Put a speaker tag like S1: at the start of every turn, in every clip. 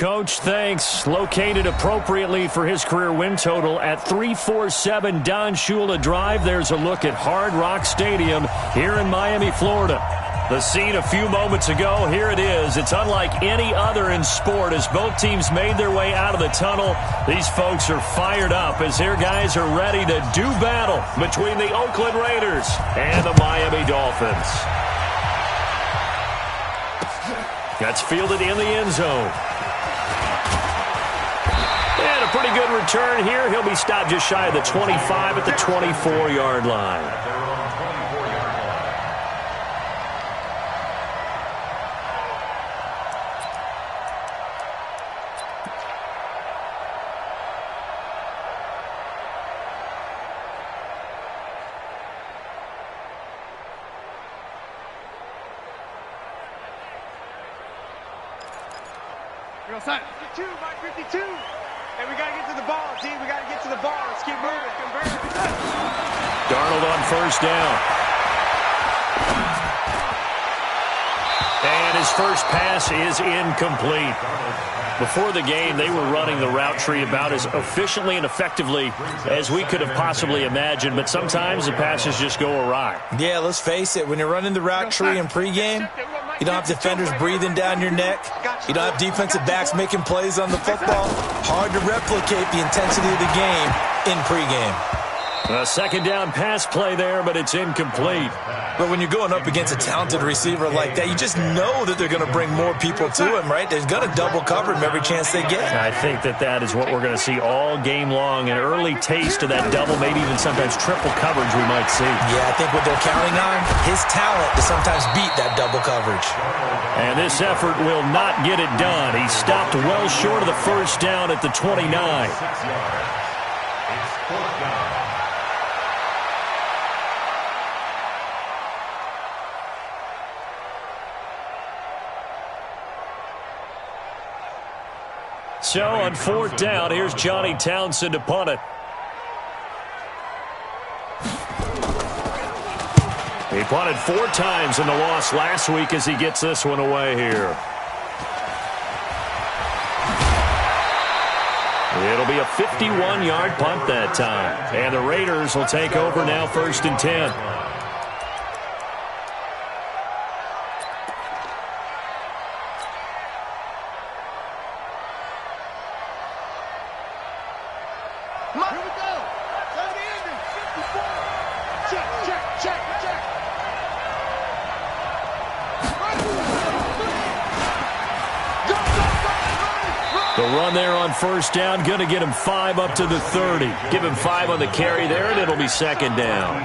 S1: Coach. Thanks. Located appropriately for his career win total at 347 Don Shula Drive. There's a look at Hard Rock Stadium here in Miami, Florida. The scene a few moments ago, here it is. It's unlike any other in sport as both teams made their way out of the tunnel. These folks are fired up as their guys are ready to do battle between the Oakland Raiders and the Miami Dolphins. That's fielded in the end zone. And a pretty good return here. He'll be stopped just shy of the 25 at the 24-yard line.
S2: Outside. 52, by 52. And we got to get to the ball, team. We got to get to the ball. Let's keep moving.
S1: Darnold on first down. And his first pass is incomplete. Before the game, they were running the route tree about as efficiently and effectively as we could have possibly imagined, but sometimes the passes just go awry.
S3: Yeah, let's face it. When you're running the route tree in pregame, you don't have defenders breathing down your neck. You don't have defensive backs making plays on the football. Hard to replicate the intensity of the game in pregame.
S1: A second down pass play there, but it's incomplete.
S3: But when you're going up against a talented receiver like that, you just know that they're going to bring more people to him, right? They're going to double cover him every chance they get.
S1: I think that is what we're going to see all game long. An early taste of that double, maybe even sometimes triple coverage we might see.
S3: Yeah, I think what they're counting on, his talent to sometimes beat that double coverage.
S1: And this effort will not get it done. He stopped well short of the first down at the 29. So on fourth down, here's Johnny Townsend to punt it. He punted 4 times in the loss last week as he gets this one away here. It'll be a 51-yard punt that time. And the Raiders will take over now, 1st and 10. There on first down, going to get him 5 up to the 30. Give him 5 on the carry there, and it'll be second down.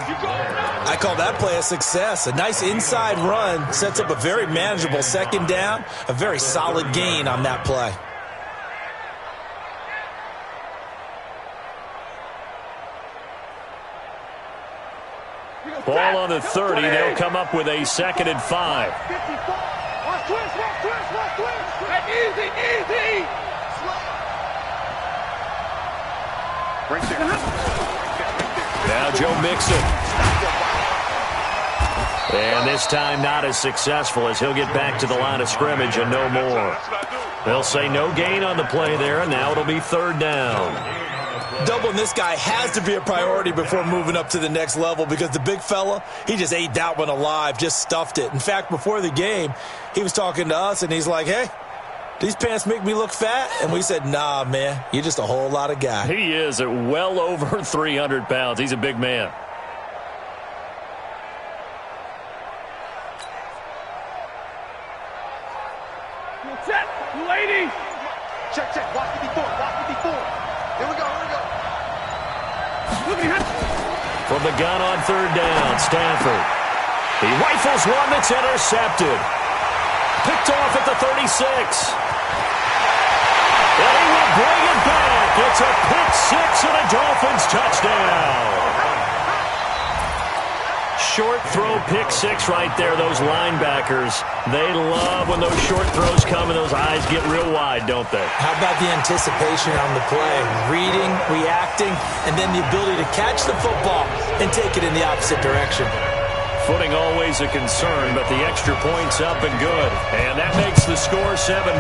S3: I call that play a success. A nice inside run sets up a very manageable second down, a very solid gain on that play.
S1: Ball on the 30. They'll come up with a 2nd and 5.
S2: Easy.
S1: Now Joe Mixon. And this time not as successful as he'll get back to the line of scrimmage and no more. They'll say no gain on the play there, and now it'll be 3rd down.
S3: Doubling this guy has to be a priority before moving up to the next level because the big fella, he just ate that one alive, just stuffed it. In fact, before the game, he was talking to us, and he's like, hey, these pants make me look fat? And we said, nah, man, you're just a whole lot of guy.
S1: He is at well over 300 pounds. He's a big man.
S2: Set, ladies. Check. Watch me before. Here we go.
S1: From the gun on 3rd down, Stafford. He rifles one that's intercepted. Picked off at the 36. And he will bring it back. It's a pick 6 and a Dolphins touchdown. Short throw pick 6 right there. Those linebackers, they love when those short throws come and those eyes get real wide, don't they?
S3: How about the anticipation on the play? Reading, reacting, and then the ability to catch the football and take it in the opposite direction.
S1: Footing always a concern, but the extra point's up and good. And that makes the score 7-0.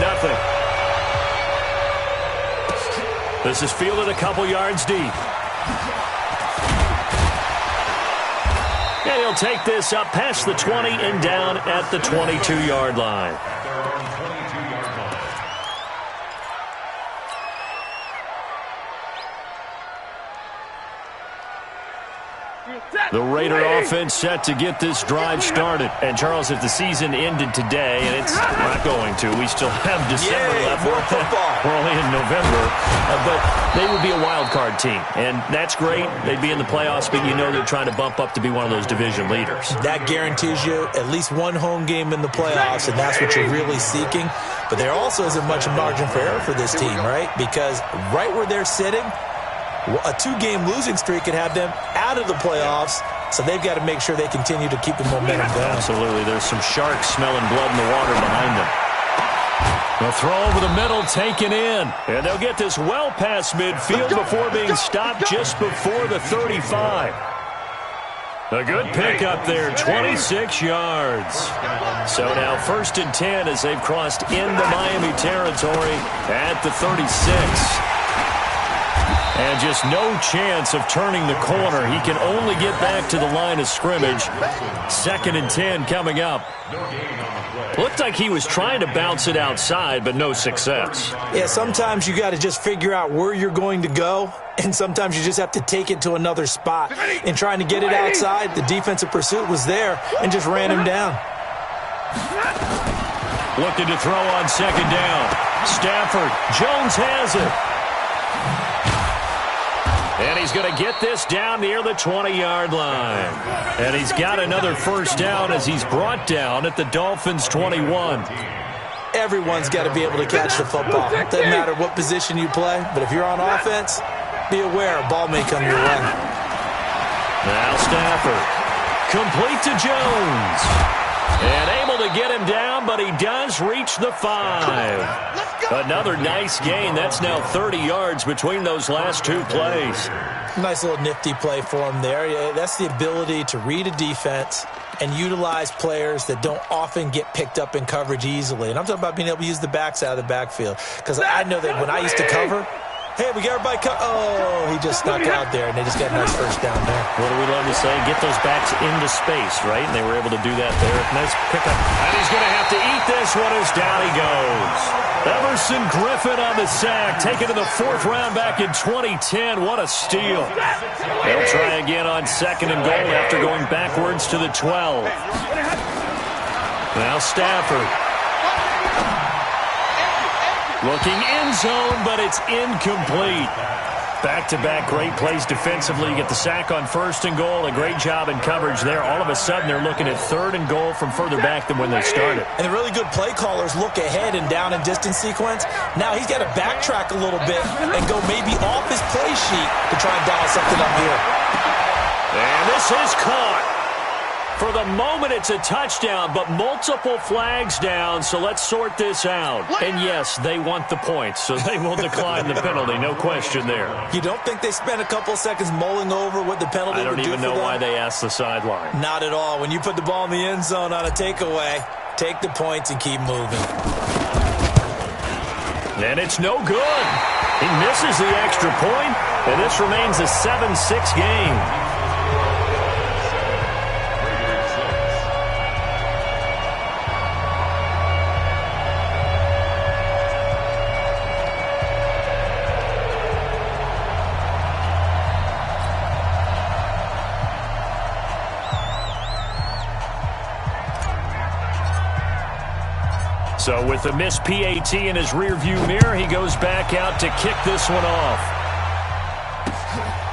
S1: This is fielded a couple yards deep. And he'll take this up past the 20 and down at the 22-yard line. The Raider offense set to get this drive started. And, Charles, if the season ended today, and it's not going to, we still have December left.
S3: More football.
S1: We're only in November. But they would be a wild card team. And that's great. They'd be in the playoffs, but you know they're trying to bump up to be one of those division leaders.
S3: That guarantees you at least one home game in the playoffs, and that's what you're really seeking. But there also isn't much margin for error for this team, right? Because right where they're sitting, a 2-game losing streak could have them out of the playoffs, so they've got to make sure they continue to keep the momentum going.
S1: Absolutely. There's some sharks smelling blood in the water behind them. They'll throw over the middle, taken in. And they'll get this well past midfield before being stopped just before the 35. A good pickup there, 26 yards. So now 1st and 10 as they've crossed into Miami territory at the 36. And just no chance of turning the corner. He can only get back to the line of scrimmage. 2nd and 10 coming up. Looked like he was trying to bounce it outside, but no success.
S3: Yeah, sometimes you got to just figure out where you're going to go, and sometimes you just have to take it to another spot. And trying to get it outside, the defensive pursuit was there and just ran him down.
S1: Looking to throw on 2nd down. Stafford. Jones has it. And he's going to get this down near the 20-yard line. And he's got another 1st down as he's brought down at the Dolphins' 21.
S3: Everyone's got to be able to catch the football. It doesn't matter what position you play, but if you're on offense, be aware a ball may come your way.
S1: Now Stafford. Complete to Jones. And able to get him down, but he does reach the 5. Another nice gain. That's now 30 yards between those last 2 plays.
S3: Nice little nifty play for him there. Yeah, that's the ability to read a defense and utilize players that don't often get picked up in coverage easily. And I'm talking about being able to use the backs out of the backfield. Because I know that when I used to cover, hey, we got everybody oh, he just snuck out there, and they just got a nice 1st down there.
S1: What do we love to say? Get those backs into space, right? And they were able to do that there. Nice pickup. And he's going to have to eat this one as down he goes. Everson Griffin on the sack, taken to the 4th round back in 2010. What a steal. They'll try again on 2nd and goal after going backwards to the 12. Now Stafford. Looking end zone, but it's incomplete. Back-to-back great plays defensively. You get the sack on 1st and goal. A great job in coverage there. All of a sudden, they're looking at 3rd and goal from further back than when they started.
S3: And the really good play callers look ahead and down and distance sequence. Now he's got to backtrack a little bit and go maybe off his play sheet to try and dial something up here.
S1: And this is caught. For the moment, it's a touchdown, but multiple flags down, so let's sort this out. And, yes, they want the points, so they will decline the penalty, no question there.
S3: You don't think they spent a couple seconds mulling over what the penalty would do for them?
S1: I don't even know why they asked the sideline.
S3: Not at all. When you put the ball in the end zone on a takeaway, take the points and keep moving.
S1: And it's no good. He misses the extra point, and this remains a 7-6 game. So with a missed PAT in his rearview mirror, he goes back out to kick this one off.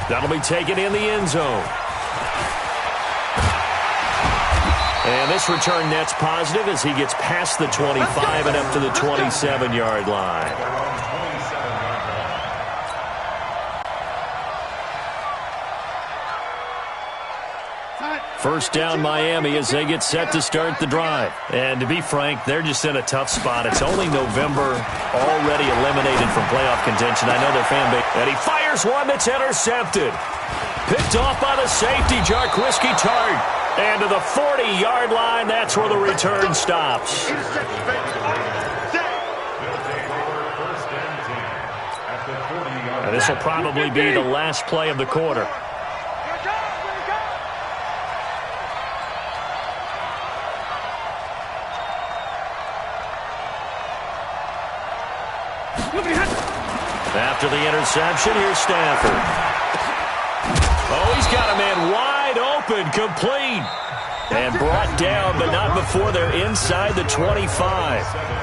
S1: That'll be taken in the end zone. And this return net's positive as he gets past the 25 and up to the 27-yard line. First down Miami as they get set to start the drive. And to be frank, they're just in a tough spot. It's only November, already eliminated from playoff contention. I know their fan base. And he fires one that's intercepted. Picked off by the safety, Jarquiski Tart. And to the 40-yard line, that's where the return stops. This will probably be the last play of the quarter. After the interception, here's Stafford. Oh, he's got a man wide open, complete. And brought down, but not before they're inside the 25.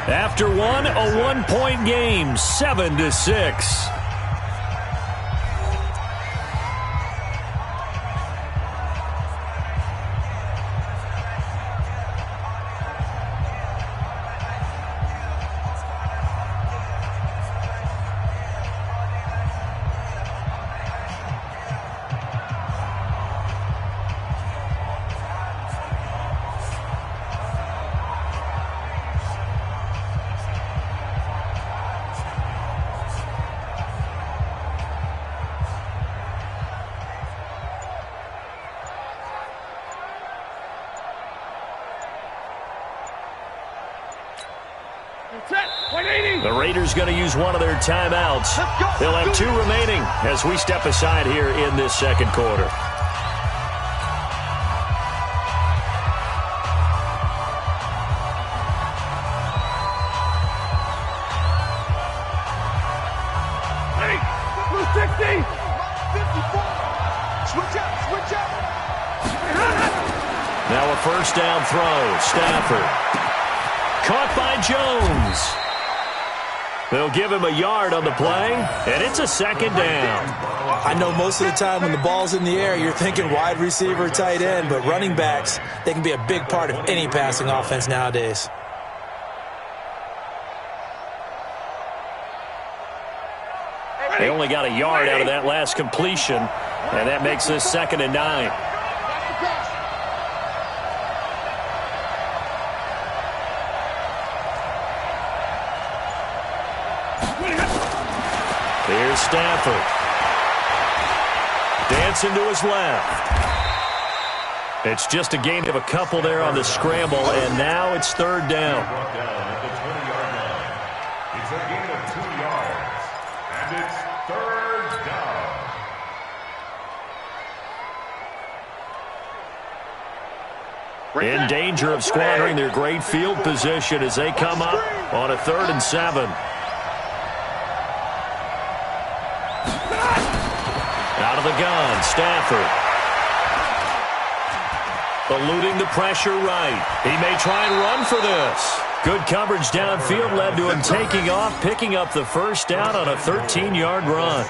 S1: After one, a one-point game, 7-6. The Raiders going to use one of their timeouts. They'll have 2 remaining as we step aside here in this second quarter.
S2: Hey, 60. 54. Switch out.
S1: Now a first down throw. Stafford. Caught by Jones. They'll give him a yard on the play, and it's a second down.
S3: I know most of the time when the ball's in the air, you're thinking wide receiver, tight end, but running backs, they can be a big part of any passing offense nowadays.
S1: They only got a yard out of that last completion, and that makes this 2nd and 9. Here's Stafford. Dancing to his left. It's just a gain of a couple there on the scramble, and now it's 3rd down.
S4: It's a gain of 2 yards, and it's 3rd down.
S1: In danger of squandering their great field position as they come up on a 3rd and 7. Out of the gun, Stafford. Eluding the pressure right. He may try and run for this. Good coverage downfield led to him taking off, picking up the first down on a 13-yard run.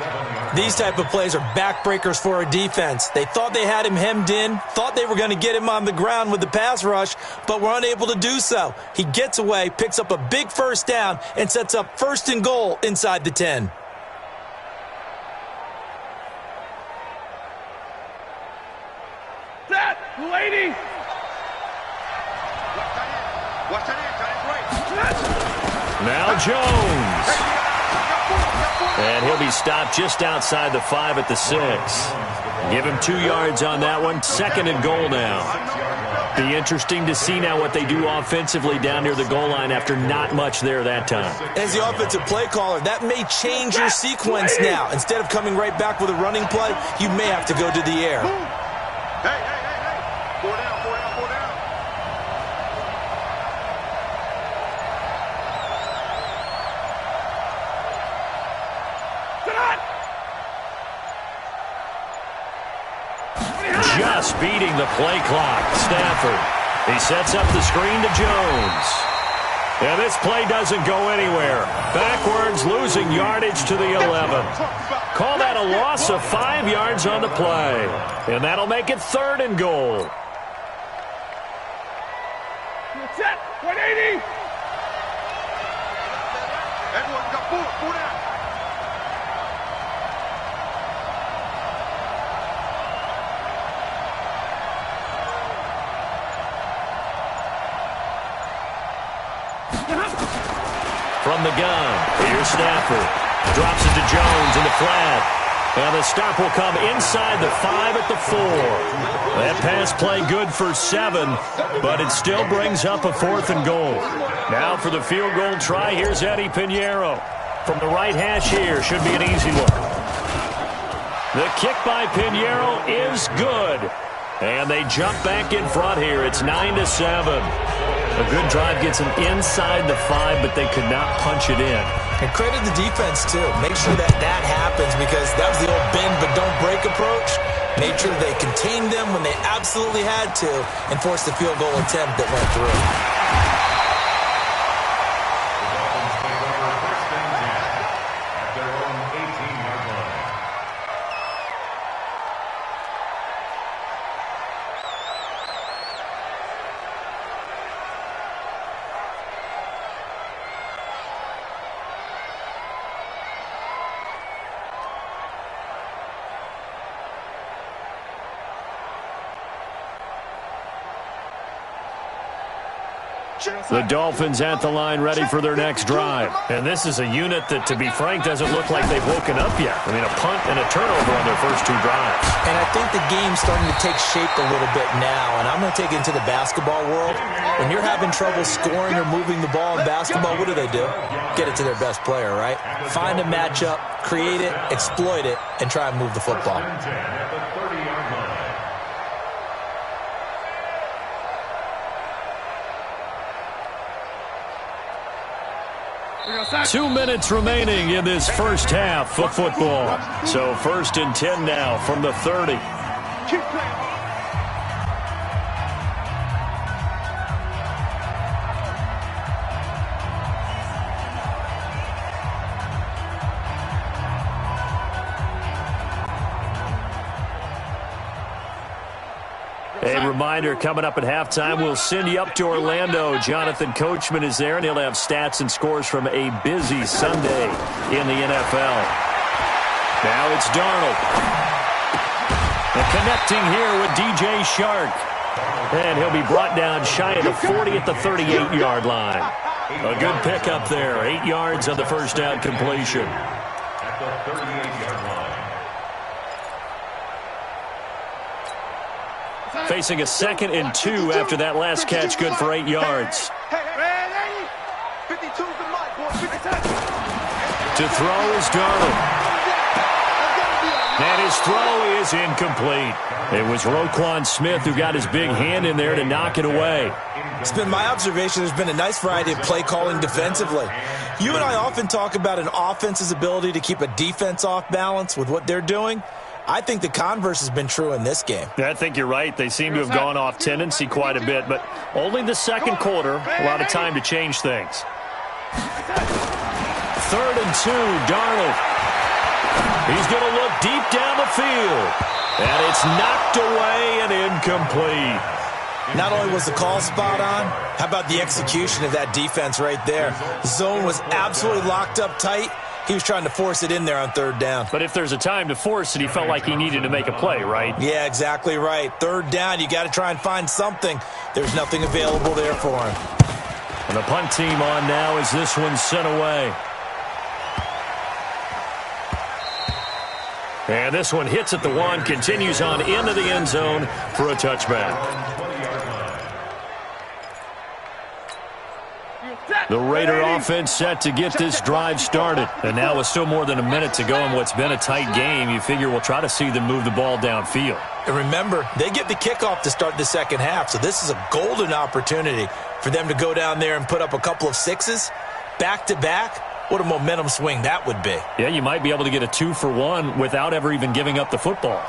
S3: These type of plays are backbreakers for a defense. They thought they had him hemmed in, thought they were going to get him on the ground with the pass rush, but were unable to do so. He gets away, picks up a big first down, and sets up 1st and goal inside the 10.
S2: Lady.
S1: Now Jones. And he'll be stopped just outside the 5 at the 6. Give him 2 yards on that one. 2nd and goal now. Be interesting to see now what they do offensively down near the goal line after not much there that time.
S3: As the offensive play caller, that may change your sequence now. Instead of coming right back with a running play, you may have to go to the air.
S2: Hey. 4 down.
S1: Just beating the play clock. Stafford. He sets up the screen to Jones. And this play doesn't go anywhere. Backwards, losing yardage to the 11. Call that a loss of 5 yards on the play. And that'll make it 3rd and goal.
S2: Set. 180. Everyone got 4 down.
S1: From the gun, here's Stafford. Drops it to Jones in the flat. And the stop will come inside the 5 at the 4. That pass play good for 7, but it still brings up a 4th and goal. Now for the field goal try, here's Eddie Pinheiro. From the right hash here, should be an easy look. The kick by Pinheiro is good. And they jump back in front here. It's 9-7. A good drive gets them inside the 5, but they could not punch it in.
S3: And credit the defense, too. Make sure that happens, because that was the old bend but don't break approach. Made sure they contained them when they absolutely had to and forced the field goal attempt that went through.
S1: The Dolphins at the line ready for their next drive. And this is a unit that, to be frank, doesn't look like they've woken up yet. I mean, a punt and a turnover on their first 2 drives.
S3: And I think the game's starting to take shape a little bit now. And I'm going to take it into the basketball world. When you're having trouble scoring or moving the ball in basketball, what do? Get it to their best player, right? Find a matchup, create it, exploit it, and try and move the football.
S1: 2 minutes remaining in this first half of football. So 1st and 10 now from the 30.
S2: Keep playing.
S1: A reminder, coming up at halftime, we'll send you up to Orlando. Jonathan Coachman is there, and he'll have stats and scores from a busy Sunday in the NFL. Now it's Darnold. And connecting here with DJ Shark. And he'll be brought down shy of the 40 at the 38-yard line. A good pickup there. 8 yards on the first down completion.
S4: At the 38-yard line.
S1: Facing a 2nd and 2 after that last catch, good for 8 yards. To throw is Darnold. And his throw is incomplete. It was Roquan Smith who got his big hand in there to knock it away.
S3: It's been my observation there's been a nice variety of play calling defensively. You and I often talk about an offense's ability to keep a defense off balance with what they're doing. I think the converse has been true in this game.
S1: I think you're right. They seem to have gone off tendency quite a bit, but only the second quarter, a lot of time to change things. 3rd and 2, Darnold. He's going to look deep down the field, and it's knocked away and incomplete.
S3: Not only was the call spot on, how about the execution of that defense right there? The zone was absolutely locked up tight. He was trying to force it in there on 3rd down.
S1: But if there's a time to force it, he felt like he needed to make a play, right?
S3: Yeah, exactly right. 3rd down, you got to try and find something. There's nothing available there for him.
S1: And the punt team on now as this one's sent away. And this one hits at the 1, continues on into the end zone for a touchback. The Raider offense set to get this drive started. And now with still more than a minute to go in what's been a tight game, you figure we'll try to see them move the ball downfield.
S3: And remember, they get the kickoff to start the second half, so this is a golden opportunity for them to go down there and put up a couple of 6s back-to-back. What a momentum swing that would be.
S1: Yeah, you might be able to get a 2-for-1 without ever even giving up the football.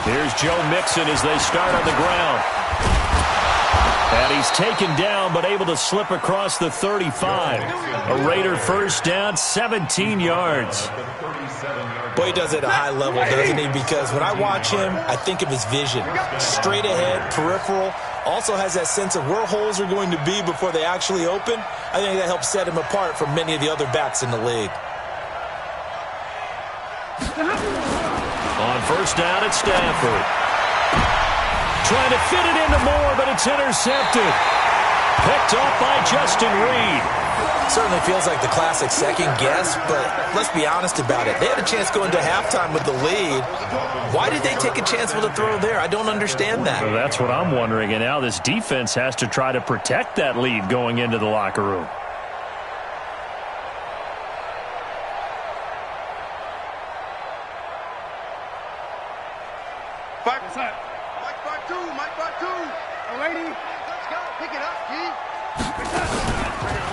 S1: Here's Joe Mixon as they start on the ground. And he's taken down, but able to slip across the 35. A Raider first down, 17 yards.
S3: Boy, he does it at a high level, doesn't he? Because when I watch him, I think of his vision. Straight ahead, peripheral. Also has that sense of where holes are going to be before they actually open. I think that helps set him apart from many of the other backs in the league.
S1: On first down at Stafford. Trying to fit it into Moore, but it's intercepted. Picked off by Justin Reed.
S3: Certainly feels like the classic second guess, but let's be honest about it. They had a chance going to halftime with the lead. Why did they take a chance with a throw there? I don't understand that.
S1: Well, that's what I'm wondering, and now this defense has to try to protect that lead going into the locker room.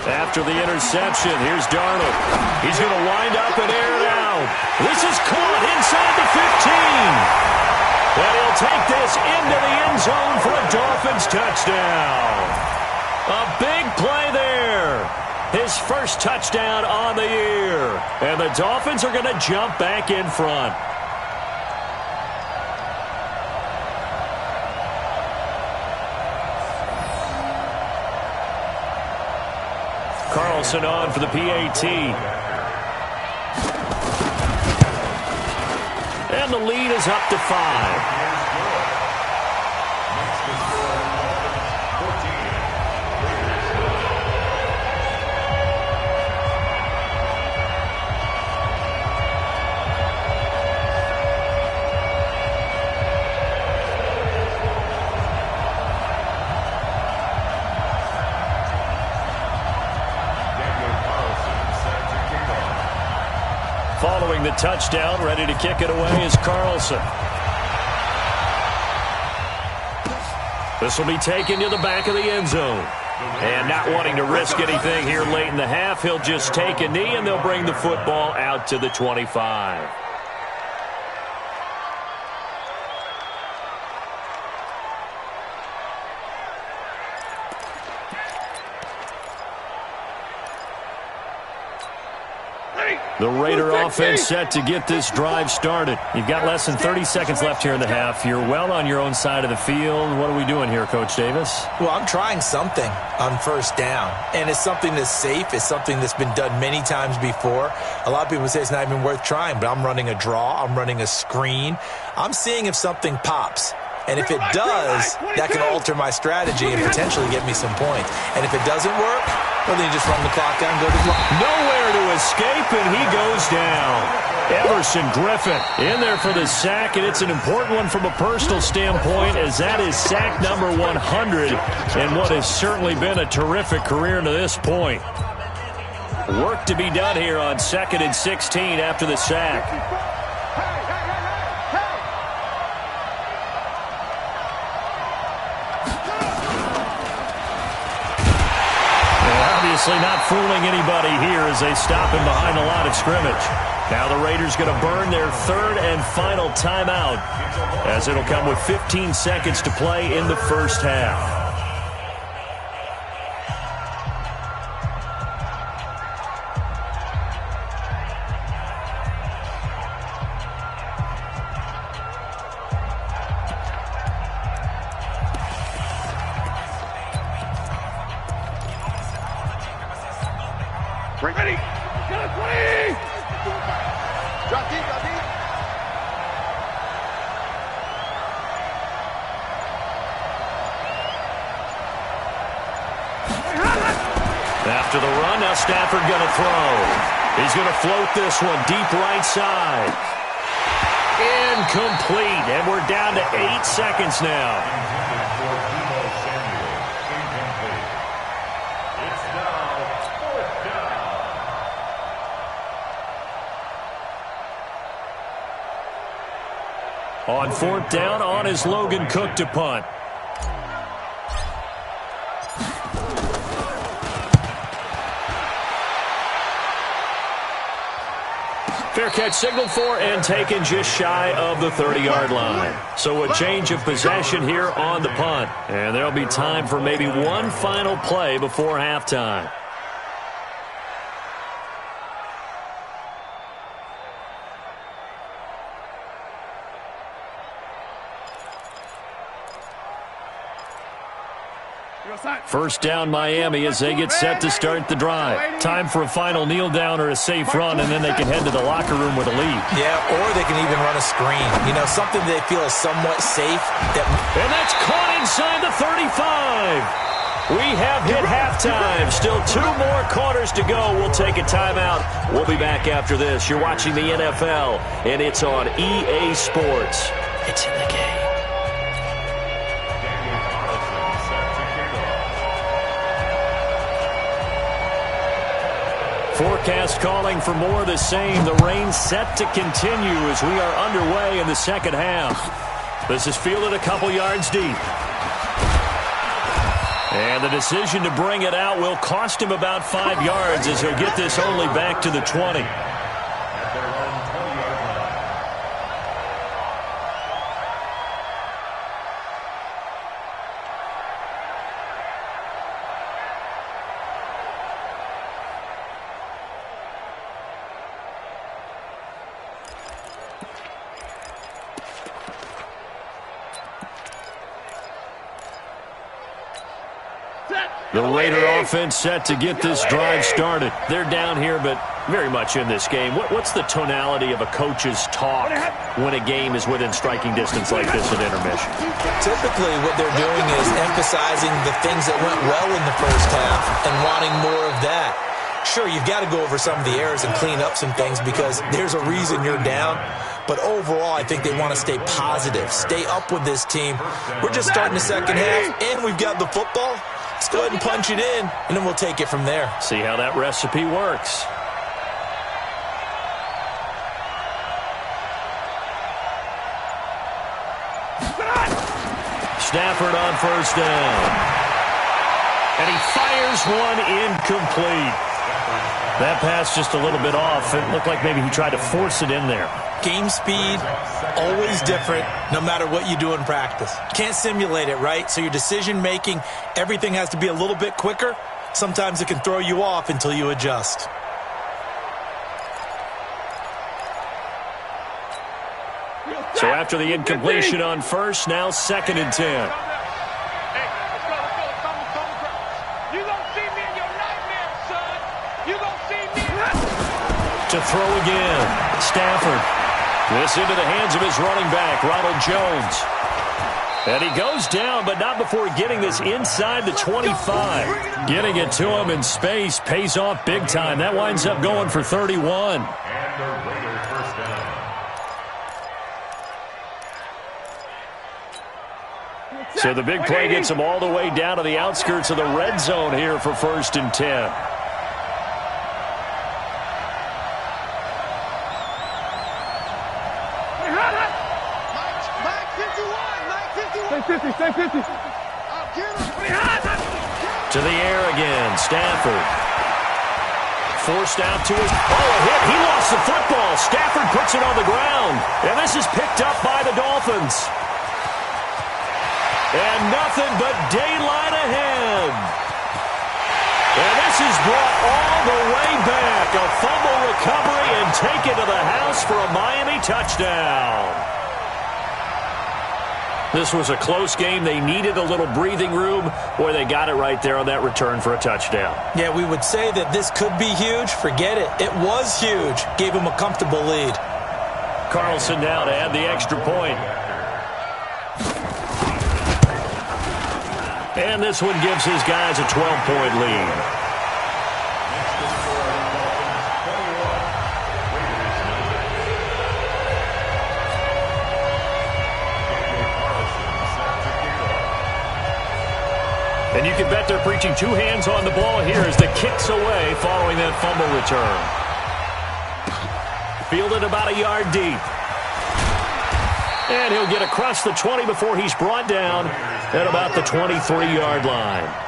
S1: After the interception, here's Darnold. He's going to wind up and air it out. This is caught inside the 15. And he'll take this into the end zone for a Dolphins touchdown. A big play there. His first touchdown on the year. And the Dolphins are going to jump back in front. Carlson on for the PAT. And the lead is up to 5. Following the touchdown, ready to kick it away is Carlson. This will be taken to the back of the end zone. And not wanting to risk anything here late in the half, he'll just take a knee and they'll bring the football out to the 25. The Raider offense set to get this drive started. You've got less than 30 seconds left here in the half. You're well on your own side of the field. What are we doing here, Coach Davis?
S3: Well, I'm trying something on first down, and it's something that's safe. It's something that's been done many times before. A lot of people say it's not even worth trying, but I'm running a draw. I'm running a screen. I'm seeing if something pops. And if it does, that can alter my strategy and potentially get me some points. And if it doesn't work, well, then you just run the clock down and go to block.
S1: Nowhere to escape, and he goes down. Everson Griffin in there for the sack, and it's an important one from a personal standpoint, as that is sack number 100 in what has certainly been a terrific career to this point. Work to be done here on 2nd and 16 after the sack. Obviously not fooling anybody here as they stop him behind the line of scrimmage. Now the Raiders going to burn their third and final timeout, as it'll come with 15 seconds to play in the first half.
S2: Ready. Get it, 20. Drop deep, drop deep.
S1: After the run, now Stafford going to throw. He's going to float this one deep right side. Incomplete, and we're down to 8 seconds now. On 4th down, on is Logan Cook to punt. Fair catch signaled for and taken just shy of the 30-yard line. So a change of possession here on the punt. And there'll be time for maybe one final play before halftime. First down Miami as they get set to start the drive. Time for a final kneel down or a safe run, and then they can head to the locker room with a lead.
S3: Yeah, or they can even run a screen. You know, something they feel is somewhat safe.
S1: And that's caught inside the 35. We have hit halftime. Still 2 more quarters to go. We'll take a timeout. We'll be back after this. You're watching the NFL, and it's on EA Sports. It's in the game. Forecast calling for more of the same. The rain set to continue as we are underway in the second half. This is fielded a couple yards deep. And the decision to bring it out will cost him about 5 yards as he'll get this only back to the 20. The Raider offense set to get this drive started. They're down here, but very much in this game. What's the tonality of a coach's talk when a game is within striking distance like this at intermission?
S3: Typically, what they're doing is emphasizing the things that went well in the first half and wanting more of that. Sure, you've got to go over some of the errors and clean up some things because there's a reason you're down. But overall, I think they want to stay positive, stay up with this team. We're just starting the second half, and we've got the football. Let's go ahead and punch it in, and then we'll take it from there.
S1: See how that recipe works. Stafford on first down. And he fires one incomplete. That pass just a little bit off. It looked like maybe he tried to force it in there.
S3: Game speed, always different, no matter what you do in practice. Can't simulate it, right? So your decision-making, everything has to be a little bit quicker. Sometimes it can throw you off until you adjust.
S1: So after the incompletion on first, now 2nd and 10. To throw again, Stafford. This into the hands of his running back, Ronald Jones. And he goes down, but not before getting this inside the 25. Getting it to him in space pays off big time. That winds up going for 31.
S4: And the Raiders first down.
S1: So the big play gets him all the way down to the outskirts of the red zone here for 1st and 10.
S2: Stay 50.
S1: To the air again, Stafford. Forced out to his... Oh, a hit. He lost the football. Stafford puts it on the ground. And this is picked up by the Dolphins. And nothing but daylight ahead. And this is brought all the way back. A fumble recovery and taken to the house for a Miami touchdown. This was a close game. They needed a little breathing room, or they got it right there on that return for a touchdown.
S3: Yeah, we would say that this could be huge. Forget it. It was huge. Gave him a comfortable lead.
S1: Carlson now to add the extra point. And this one gives his guys a 12-point lead. And you can bet they're preaching two hands on the ball here as the kick's away following that fumble return. Fielded about a yard deep. And he'll get across the 20 before he's brought down at about the 23-yard line.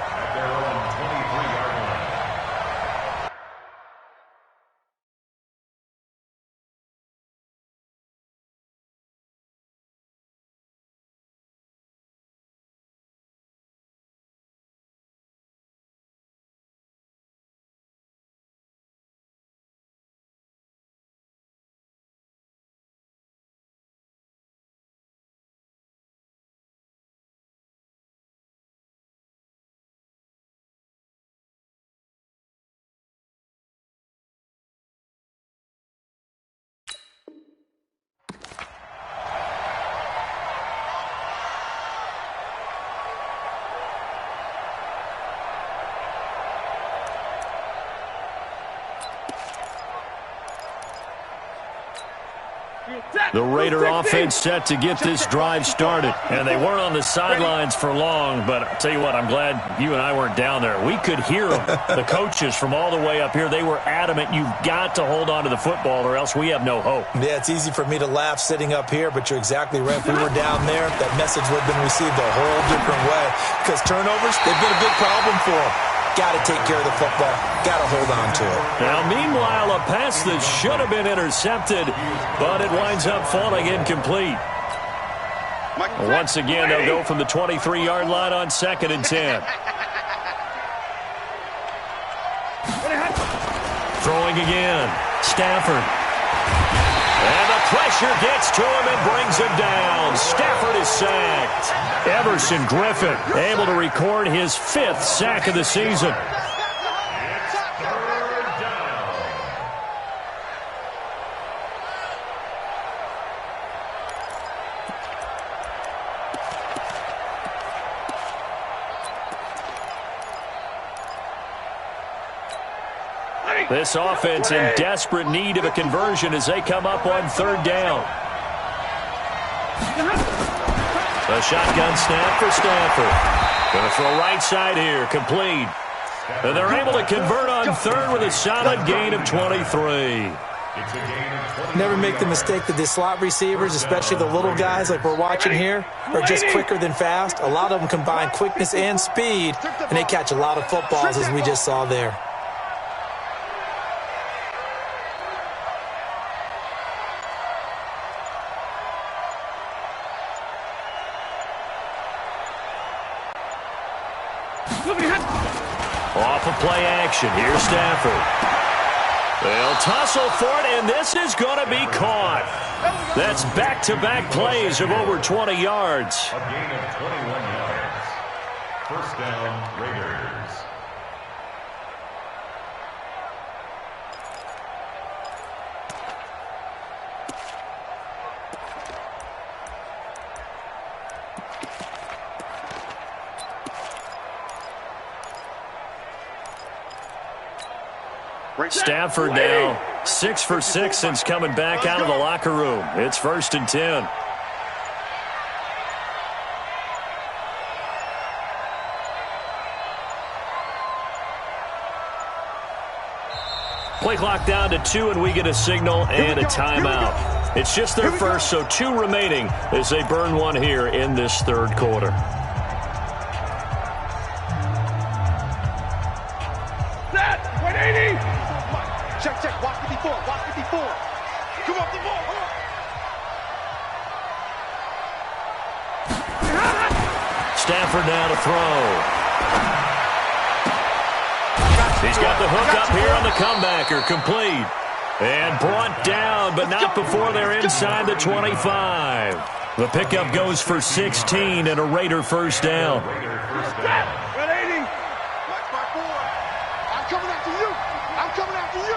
S1: The Raider offense set to get this drive started. And they weren't on the sidelines for long, but I'll tell you what, I'm glad you and I weren't down there. We could hear them, the coaches from all the way up here. They were adamant, you've got to hold on to the football or else we have no hope.
S3: Yeah, it's easy for me to laugh sitting up here, but you're exactly right. If we were down there, that message would have been received a whole different way. Because turnovers, they've been a big problem for them. Got to take care of the football. Got to hold on to it.
S1: Now, meanwhile, a pass that should have been intercepted, but it winds up falling incomplete. Once again, they'll go from the 23-yard line on 2nd and 10. Throwing again. Stafford. And the pressure gets to him and brings him down. Stafford is sacked. Everson Griffin able to record his 5th sack of the season. This offense in desperate need of a conversion as they come up on 3rd down. A shotgun snap for Stafford. Going to throw right side here, complete. And they're able to convert on 3rd with a solid gain of 23.
S3: Never make the mistake that the slot receivers, especially the little guys like we're watching here, are just quicker than fast. A lot of them combine quickness and speed, and they catch a lot of footballs as we just saw there.
S1: Off of play action. Here's Stafford. They'll tussle for it, and this is going to be caught. That's back-to-back plays of over 20 yards.
S4: A gain of 21 yards. 1st down, Raiders.
S1: Stafford now 6 for 6 since coming back out of the locker room. It's 1st and 10. Play clock down to 2, and we get a signal and a timeout. It's just their first, so 2 remaining as they burn one here in this 3rd quarter.
S2: Set! 180! Check. Watch 54. Watch 54. Come off the ball.
S1: Stafford now to throw. He's got the hook up here on the comebacker. Complete. And brought down, but not before they're inside the 25. The pickup goes for 16 and a Raider 1st down.
S2: 180. Watch my boy. I'm coming after you. I'm coming after you.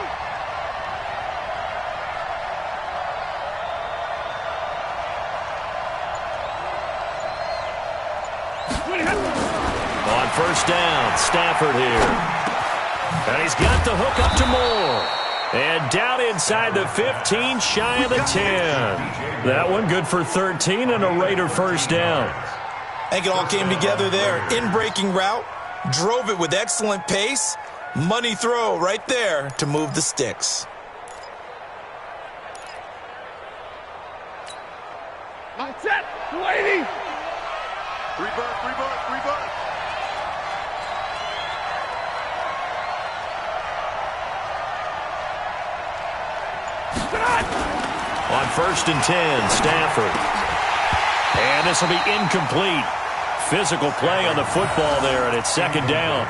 S1: On 1st down, Stafford here. And he's got the hook up to Moore. And down inside the 15, shy of the 10. That one good for 13 and a Raider 1st down.
S3: I think it all came together there. In-breaking route, drove it with excellent pace. Money throw right there to move the sticks.
S2: Set! 280!
S5: 3 bird.
S1: On 1st and 10, Stafford. And this will be incomplete. Physical play on the football there, and it's 2nd down.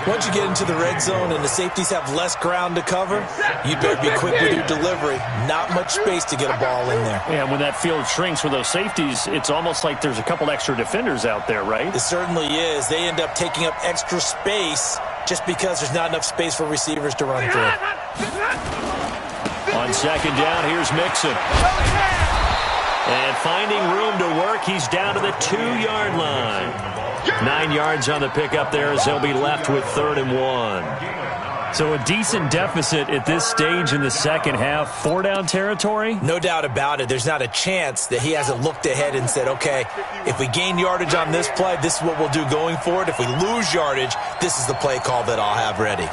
S3: Once you get into the red zone and the safeties have less ground to cover, you better be quick with your delivery. Not much space to get a ball in there.
S1: Yeah, when that field shrinks with those safeties, it's almost like there's a couple extra defenders out there, right?
S3: It certainly is. They end up taking up extra space just because there's not enough space for receivers to run through.
S1: On 2nd down, here's Mixon. And finding room to work, he's down to the 2-yard line. 9 yards on the pickup there as they'll be left with 3rd and 1. So a decent deficit at this stage in the second half. 4-down territory?
S3: No doubt about it. There's not a chance that he hasn't looked ahead and said, okay, if we gain yardage on this play, this is what we'll do going forward. If we lose yardage, this is the play call that I'll have ready.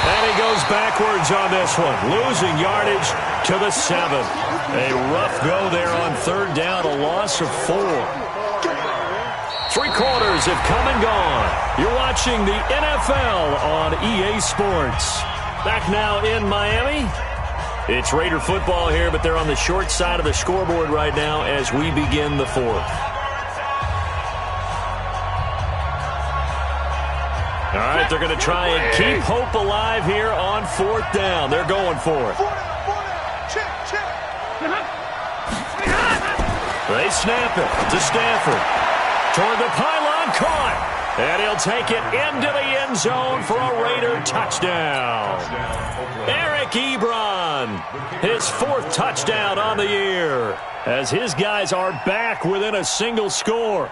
S1: And he goes backwards on this one, losing yardage to the 7. A rough go there on 3rd down, a loss of 4. 3 quarters have come and gone. You're watching the NFL on EA Sports. Back now in Miami. It's Raider football here, but they're on the short side of the scoreboard right now as we begin the 4th. All right, they're going to try and keep hope alive here on 4th down. They're going for it. They snap it to Stafford. Toward the pylon, caught. And he'll take it into the end zone for a Raider touchdown. Eric Ebron, his 4th touchdown on the year, as his guys are back within a single score.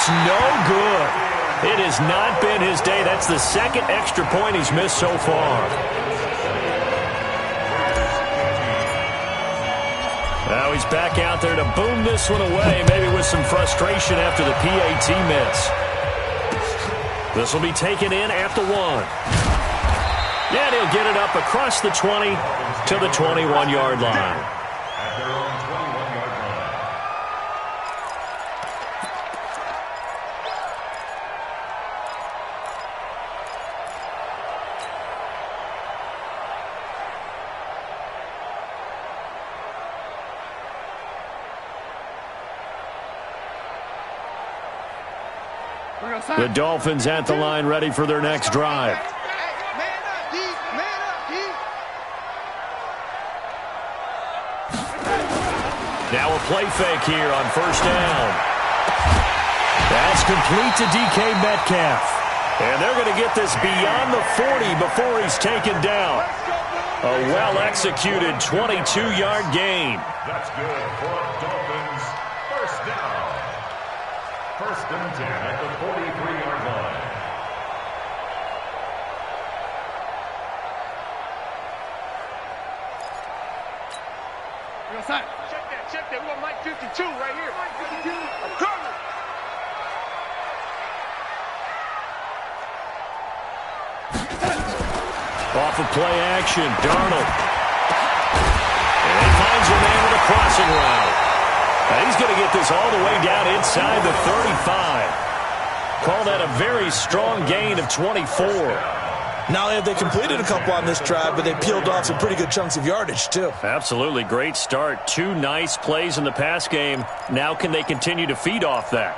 S1: No good. It has not been his day. That's the 2nd extra point he's missed so far. Now he's back out there to boom this one away, maybe with some frustration after the PAT miss. This will be taken in at the 1. And he'll get it up across the 20 to the 21-yard line. The Dolphins at the line ready for their next drive. Now a play fake here on 1st down. That's complete to DK Metcalf. And they're going to get this beyond the 40 before he's taken down. A well-executed 22-yard gain.
S4: That's good for Dolphins. 1st down. 1st and 10 at the 43-yard line.
S2: Check that. We want Mike 52 right here. Mike 52. I'm coming.
S1: Off of play action, Darnold. And he finds a man with a crossing route. And he's going to get this all the way down inside the 35. Call that a very strong gain of 24.
S3: Not only have they completed a couple on this drive, but they peeled off some pretty good chunks of yardage, too.
S1: Absolutely. Great start. 2 nice plays in the pass game. Now can they continue to feed off that?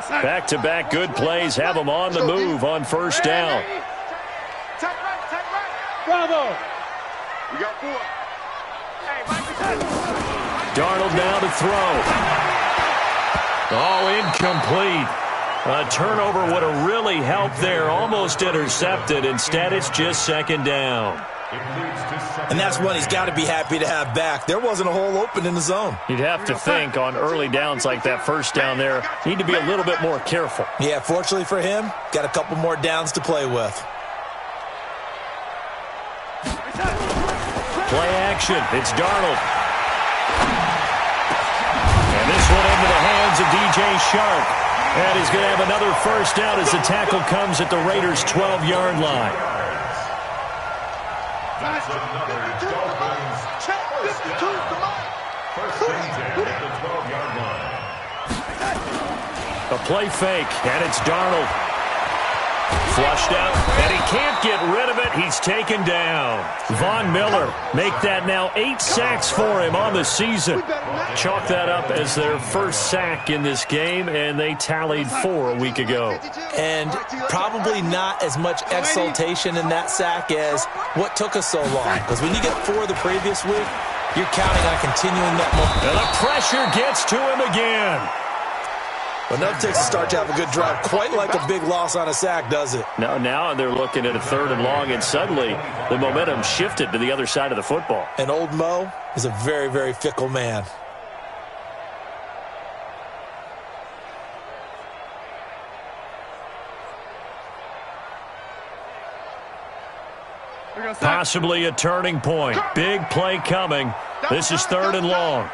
S1: Back-to-back good plays have them on the move on 1st down.
S2: Take right. Bravo. We got 4.
S1: Darnold now to throw. Oh, incomplete. A turnover would have really helped there. Almost intercepted. Instead, it's just 2nd down.
S3: And that's one he's got to be happy to have back. There wasn't a hole open in the zone.
S1: You'd have to think on early downs like that 1st down there, need to be a little bit more careful.
S3: Yeah, fortunately for him, got a couple more downs to play with.
S1: Play action. It's Darnold. And this one into the hands of DJ Shark. And he's going to have another 1st down as the tackle comes at the Raiders' 12-yard line.
S4: That's another Dolphins. First and 10 at the 12-yard line.
S1: A play fake, and it's Darnold. Flushed out, and he can't get rid of it. He's taken down. Von Miller make that now 8 sacks for him on the season. Chalk that up as their 1st sack in this game, and they tallied 4 a week ago.
S3: And probably not as much exultation in that sack as what took us so long. Because when you get 4 the previous week, you're counting on continuing that momentum.
S1: And the pressure gets to him again.
S3: Well, enough takes a start to have a good drive. Quite like a big loss on a sack, does it?
S1: Now they're looking at a 3rd and long, and suddenly the momentum shifted to the other side of the football.
S3: And old Mo is a very, very fickle man.
S1: Possibly a turning point. Big play coming. This is 3rd and long.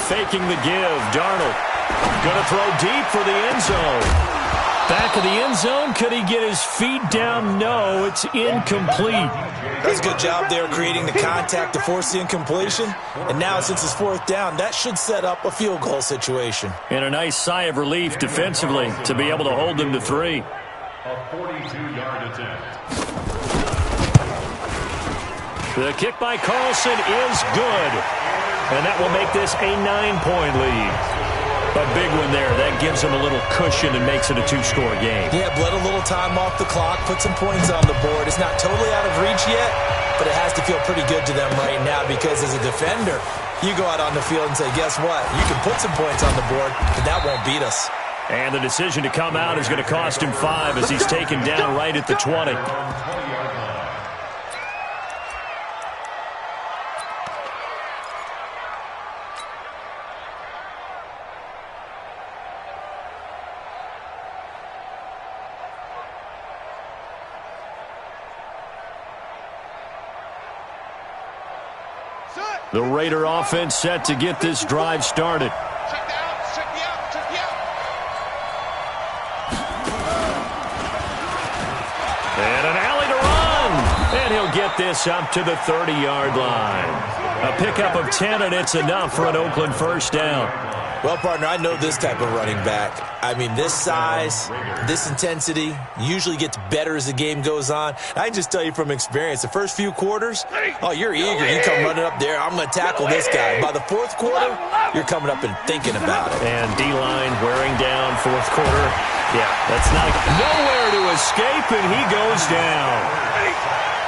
S1: Faking the give. Darnold going to throw deep for the end zone. Back of the end zone. Could he get his feet down? No, it's incomplete.
S3: That's a good job there creating the contact to force the incompletion. And now since it's 4th down, that should set up a field goal situation.
S1: And a nice sigh of relief defensively to be able to hold them to 3.
S4: A 42-yard attempt.
S1: The kick by Carlson is good. And that will make this a 9-point lead. A big one there. That gives them a little cushion and makes it a 2-score game.
S3: Yeah, bled a little time off the clock, put some points on the board. It's not totally out of reach yet, but it has to feel pretty good to them right now because as a defender, you go out on the field and say, guess what? You can put some points on the board, but that won't beat us.
S1: And the decision to come out is going to cost him 5 as he's taken down right at the 20. The Raider offense set to get this drive started.
S2: Check the out, check the out, check the out.
S1: And an alley to run. And he'll get this up to the 30-yard line. A pickup of 10, and it's enough for an Oakland 1st down.
S3: Well, partner, I know this type of running back. I mean, this size, this intensity usually gets better as the game goes on. I can just tell you from experience, the first few quarters, oh, you're eager. You come running up there, I'm going to tackle this guy. By the 4th quarter, you're coming up and thinking about it.
S1: And D-line wearing down 4th quarter. Yeah, that's not nowhere to escape, and he goes down.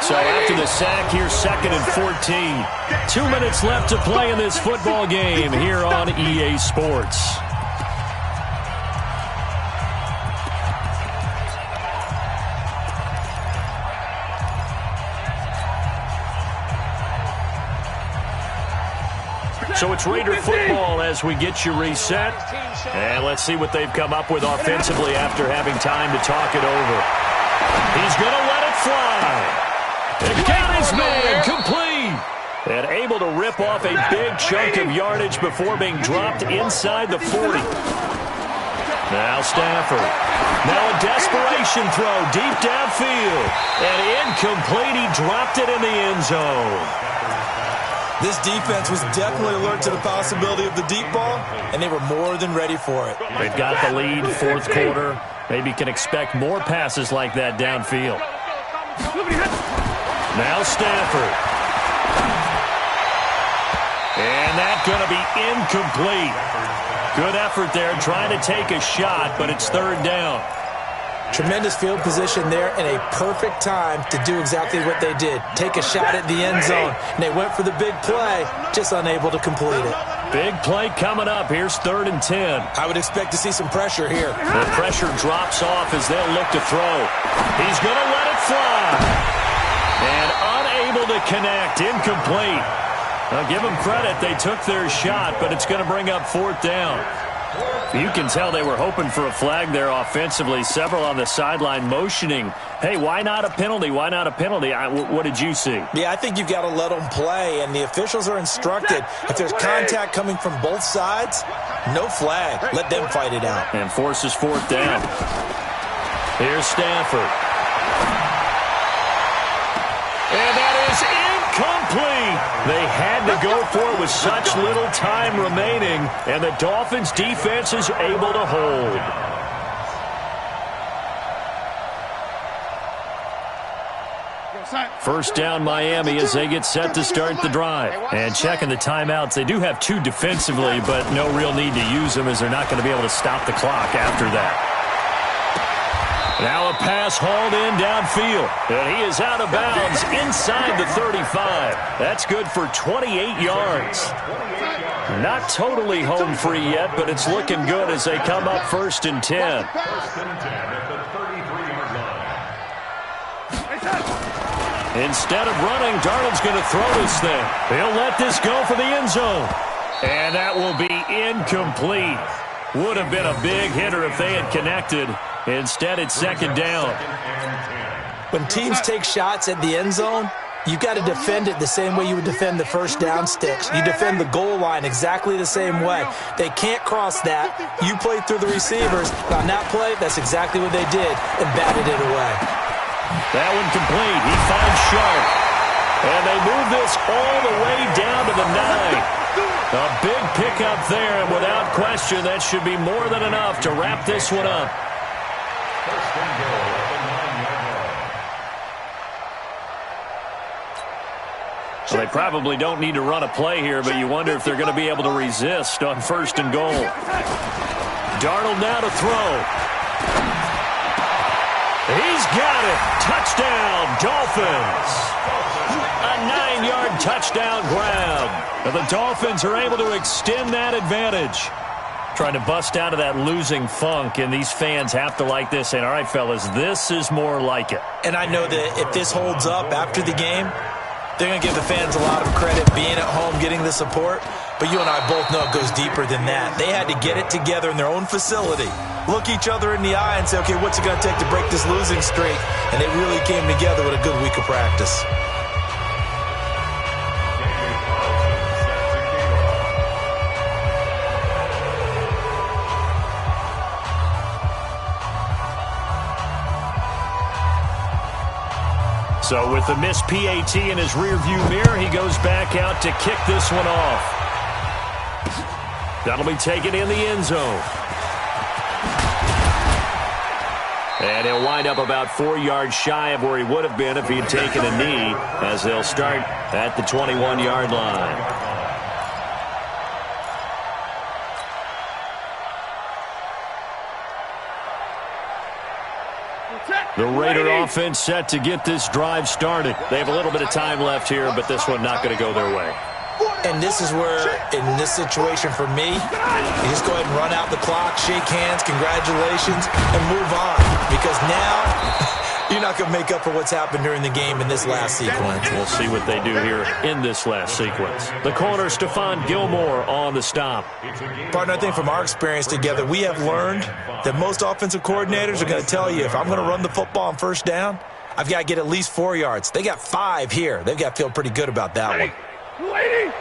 S1: So after the sack, here's 2nd and 14. 2 minutes left to play in this football game here on EA Sports. So it's Raider football as we get you reset. And let's see what they've come up with offensively after having time to talk it over. He's going to let it fly. And got his man complete. And able to rip off a big chunk of yardage before being dropped inside the 40. Now Stafford. Now a desperation throw deep downfield. And incomplete. He dropped it in the end zone.
S3: This defense was definitely alert to the possibility of the deep ball, and they were more than ready for it.
S1: They've got the lead, 4th quarter. Maybe can expect more passes like that downfield. Now Stafford. And that's going to be incomplete. Good effort there trying to take a shot, but it's 3rd down.
S3: Tremendous field position there and a perfect time to do exactly what they did. Take a shot at the end zone. And they went for the big play, just unable to complete it.
S1: Big play coming up. Here's 3rd and 10.
S3: I would expect to see some pressure here.
S1: The pressure drops off as they'll look to throw. He's going to let it fly. And unable to connect. Incomplete. Now give them credit. They took their shot, but it's going to bring up 4th down. You can tell they were hoping for a flag there offensively. Several on the sideline motioning, hey, why not a penalty? Why not a penalty? What did you see?
S3: Yeah, I think you've got to let them play, and the officials are instructed. If there's contact coming from both sides, no flag. Let them fight it out.
S1: And forces 4th down. Here's Stafford. And that is incomplete. They had to go for it with such little time remaining, and the Dolphins' defense is able to hold. First down Miami as they get set to start the drive. And checking the timeouts, they do have 2 defensively, but no real need to use them as they're not going to be able to stop the clock after that. Now a pass hauled in downfield. And he is out of bounds inside the 35. That's good for 28 yards. Not totally home free yet, but it's looking good as they come up 1st and 10.
S4: 1st and 10 at the 33-yard line.
S1: Instead of running, Darnold's going to throw this thing. He'll let this go for the end zone. And that will be incomplete. Would have been a big hitter if they had connected. Instead, it's 2nd down.
S3: When teams take shots at the end zone, you've got to defend it the same way you would defend the first down sticks. You defend the goal line exactly the same way. They can't cross that. You play through the receivers. On that play, that's exactly what they did and batted it away.
S1: That one complete. He finds Sharp. And they move this all the way down to the 9. A big pickup there, and without question, that should be more than enough to wrap this one up.
S4: 1st and goal at the 9-yard line.
S1: Well, they probably don't need to run a play here, but you wonder if they're going to be able to resist on 1st and goal. Darnold now to throw. He's got it. Touchdown, Dolphins. A 9-yard touchdown grab. And the Dolphins are able to extend that advantage. Trying to bust out of that losing funk, and these fans have to like this. And all right, fellas, this is more like it.
S3: And I know that if this holds up after the game, they're going to give the fans a lot of credit being at home, getting the support. But you and I both know it goes deeper than that. They had to get it together in their own facility, look each other in the eye and say, okay, what's it going to take to break this losing streak? And they really came together with a good week of practice.
S1: So with the missed PAT in his rearview mirror, he goes back out to kick this one off. That'll be taken in the end zone. And he'll wind up about 4 yards shy of where he would have been if he had taken a knee, as they'll start at the 21-yard line. The Raider offense set to get this drive started. They have a little bit of time left here, but this one not going to go their way.
S3: And this is where, in this situation for me, you just go ahead and run out the clock, shake hands, congratulations, and move on. Because now you're not going to make up for what's happened during the game in this last sequence.
S1: We'll see what they do here in this last sequence. The corner, Stephon Gilmore, on the stop.
S3: Partner, I think from our experience together, we have learned that most offensive coordinators are going to tell you, if I'm going to run the football on 1st down, I've got to get at least 4 yards. They got 5 here. They've got to feel pretty good about that one.
S2: Lady!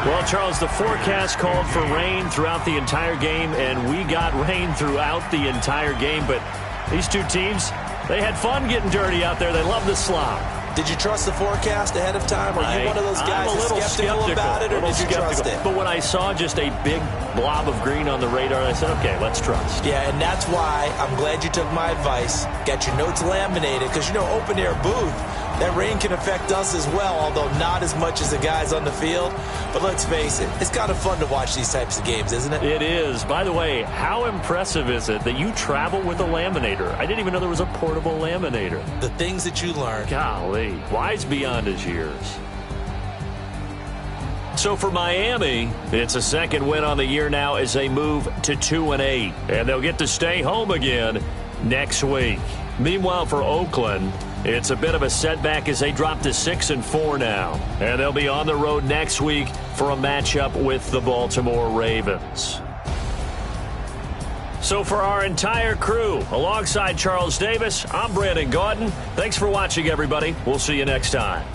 S1: Well, Charles, the forecast called for rain throughout the entire game, and we got rain throughout the entire game. But these two teams, they had fun getting dirty out there. They love the slop.
S3: Did you trust the forecast ahead of time? Are you one of those guys that's skeptical about it, or did you trust it?
S1: But when I saw just a big blob of green on the radar, I said, okay, let's trust.
S3: Yeah, and that's why I'm glad you took my advice. Got your notes laminated, because, you know, open-air booth, that rain can affect us as well, although not as much as the guys on the field. But let's face it, it's kind of fun to watch these types of games, isn't it?
S1: It is. By the way, how impressive is it that you travel with a laminator? I didn't even know there was a portable laminator.
S3: The things that you learn.
S1: Golly, wise beyond his years. So for Miami, it's a 2nd win on the year now as they move to 2-8. And they'll get to stay home again next week. Meanwhile, for Oakland, it's a bit of a setback as they drop to 6-4 now. And they'll be on the road next week for a matchup with the Baltimore Ravens. So for our entire crew, alongside Charles Davis, I'm Brandon Gaudin. Thanks for watching, everybody. We'll see you next time.